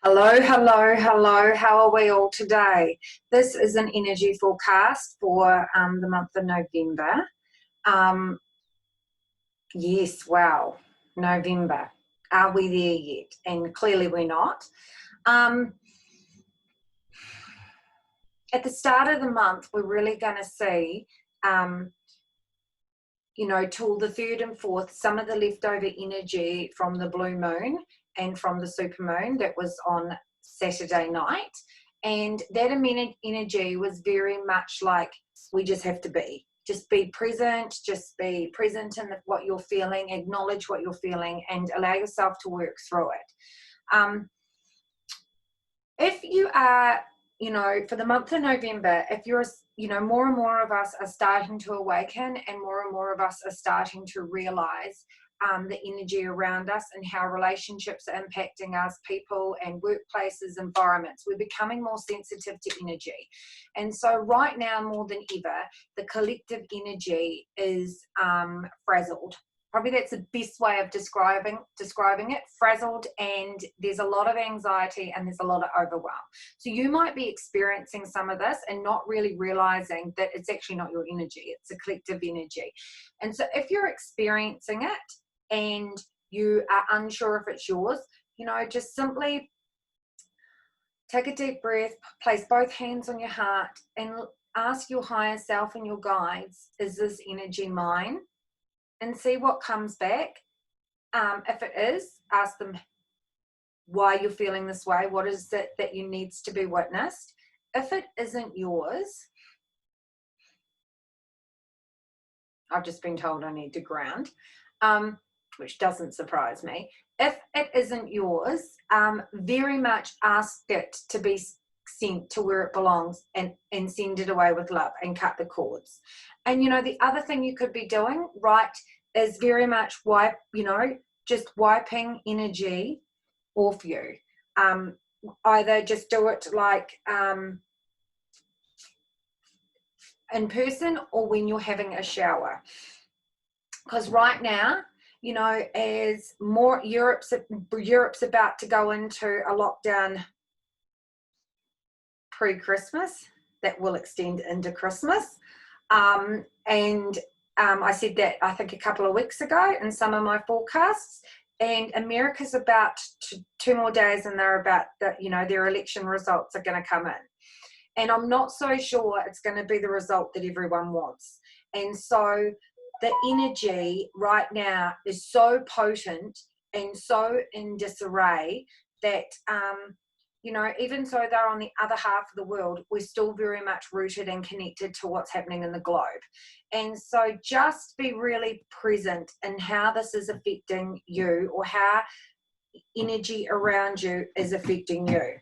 Hello, hello, hello. How are we all today? This is an energy forecast for the month of November. Um, yes, wow, November. Are we there yet? And clearly we're not. Um, at the start of the month, we're really going to see, till the 3rd and 4th, some of the leftover energy from the blue moon and from the supermoon that was on Saturday night. And that energy was very much like we just have to be. Just be present in what you're feeling, acknowledge what you're feeling, and allow yourself to work through it. If you are, for the month of November, if you're, more and more of us are starting to awaken, and more of us are starting to realize the energy around us and how relationships are impacting us, people and workplaces, environments. We're becoming more sensitive to energy. And so right now, more than ever, the collective energy is frazzled. Probably that's the best way of describing it, frazzled, and there's a lot of anxiety and there's a lot of overwhelm. So you might be experiencing some of this and not really realizing that it's actually not your energy, it's a collective energy. And so if you're experiencing it and you are unsure if it's yours, just simply take a deep breath, place both hands on your heart, and ask your higher self and your guides, is this energy mine? And see what comes back. If it is, ask them why you're feeling this way. What is it that you needs to be witnessed? If it isn't yours, I've just been told I need to ground, which doesn't surprise me. If it isn't yours, very much ask it to be sent to where it belongs, and send it away with love and cut the cords. And the other thing you could be doing, right, is very much just wiping energy off you. Either just do it like in person, or when you're having a shower. Because right now, as more Europe's about to go into a lockdown pre-Christmas that will extend into Christmas. I said that I think a couple of weeks ago in some of my forecasts, and America's about 2 more days and they're about that, their election results are going to come in. And I'm not so sure it's going to be the result that everyone wants. And so the energy right now is so potent and so in disarray that, even though they're on the other half of the world, we're still very much rooted and connected to what's happening in the globe. And so just be really present in how this is affecting you, or how energy around you is affecting you.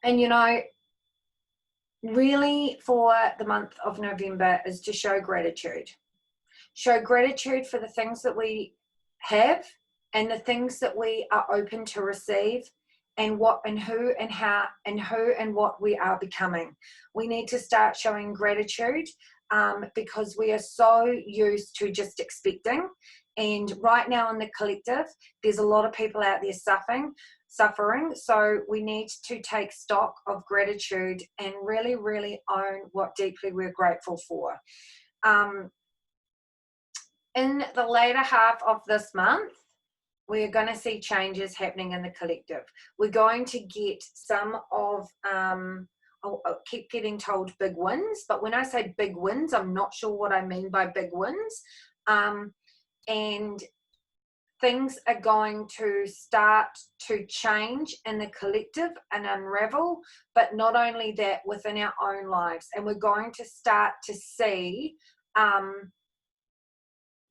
And, really for the month of November is to show gratitude. Show gratitude for the things that we have and the things that we are open to receive, and what and who and how and who and what we are becoming. We need to start showing gratitude because we are so used to just expecting. And right now in the collective, there's a lot of people out there suffering. So we need to take stock of gratitude and really, really own what deeply we're grateful for. In the later half of this month, we're going to see changes happening in the collective. We're going to get some of, I keep getting told big wins, but when I say big wins, I'm not sure what I mean by big wins. And things are going to start to change in the collective and unravel, but not only that, within our own lives. And we're going to start to see,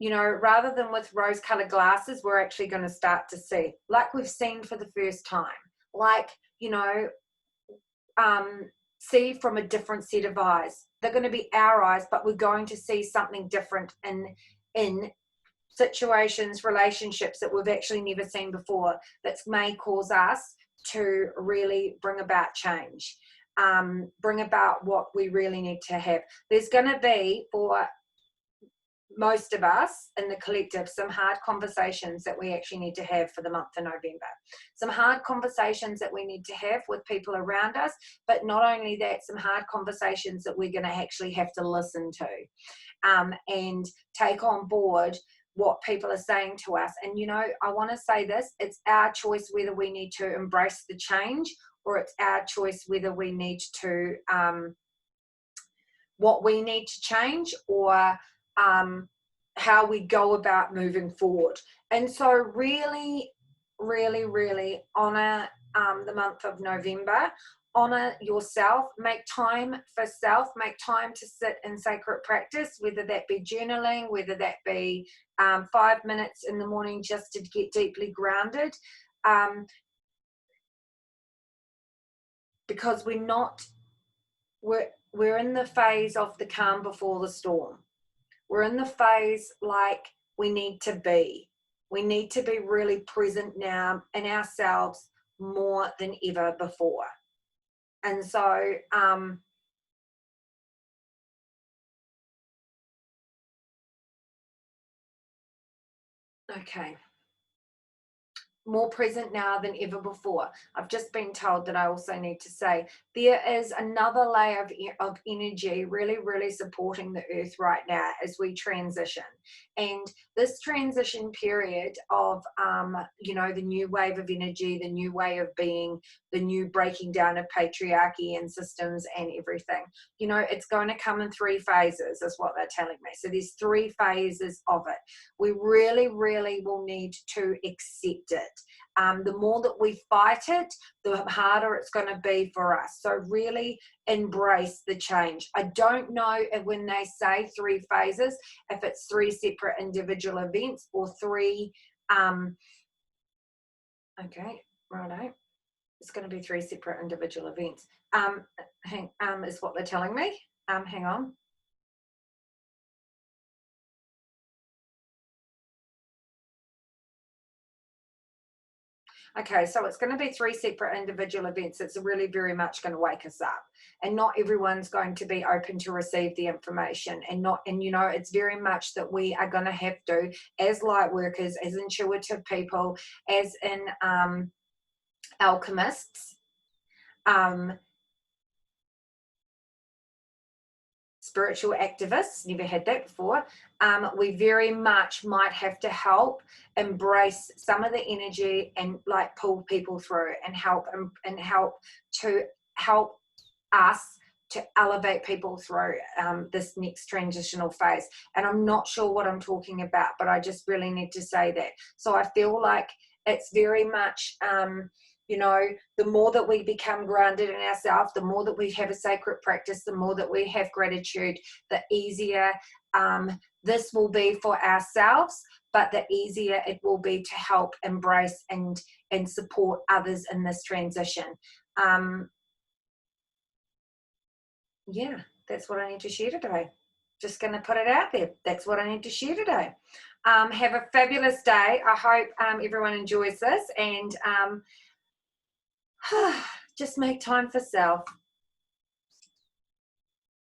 rather than with rose-colored glasses, we're actually going to start to see, like we've seen for the first time, see from a different set of eyes. They're going to be our eyes, but we're going to see something different in situations, relationships that we've actually never seen before, that may cause us to really bring about change, bring about what we really need to have. There's going to be, for most of us in the collective, some hard conversations that we actually need to have for the month of November. Some hard conversations that we need to have with people around us, but not only that, some hard conversations that we're going to actually have to listen to and take on board what people are saying to us. And, you know, I want to say this, it's our choice whether we need to embrace the change, or it's our choice whether we need to, what we need to change, or how we go about moving forward. And so really, really, really honor the month of November. Honor yourself, make time for self, make time to sit in sacred practice, whether that be journaling, whether that be 5 minutes in the morning just to get deeply grounded, because we're in the phase of the calm before the storm. We're in the phase like we need to be. We need to be really present now in ourselves more than ever before. And so, okay. More present now than ever before. I've just been told that I also need to say there is another layer of energy really, really supporting the earth right now as we transition. And this transition period of, you know, the new wave of energy, the new way of being, the new breaking down of patriarchy and systems and everything, you know, it's going to come in 3 phases is what they're telling me. So there's 3 phases of it. We really, really will need to accept it. The more that we fight it, the harder it's going to be for us. So really embrace the change. I don't know if when they say 3 phases, if it's 3 separate individual events or 3, okay, righto. It's going to be 3 separate individual events. Is what they're telling me. Hang on. Okay, so it's going to be 3 separate individual events. It's really very much going to wake us up, and not everyone's going to be open to receive the information, and you know, it's very much that we are going to have to, as light workers, as intuitive people, as in alchemists, spiritual activists, never had that before, we very much might have to help embrace some of the energy and like pull people through and help us to elevate people through this next transitional phase. And I'm not sure what I'm talking about, but I just really need to say that. So I feel like it's very much you know, the more that we become grounded in ourselves, the more that we have a sacred practice, the more that we have gratitude, the easier this will be for ourselves, but the easier it will be to help embrace and support others in this transition. Yeah, that's what I need to share today. Just going to put it out there. That's what I need to share today. Have a fabulous day. I hope everyone enjoys this, and just make time for self.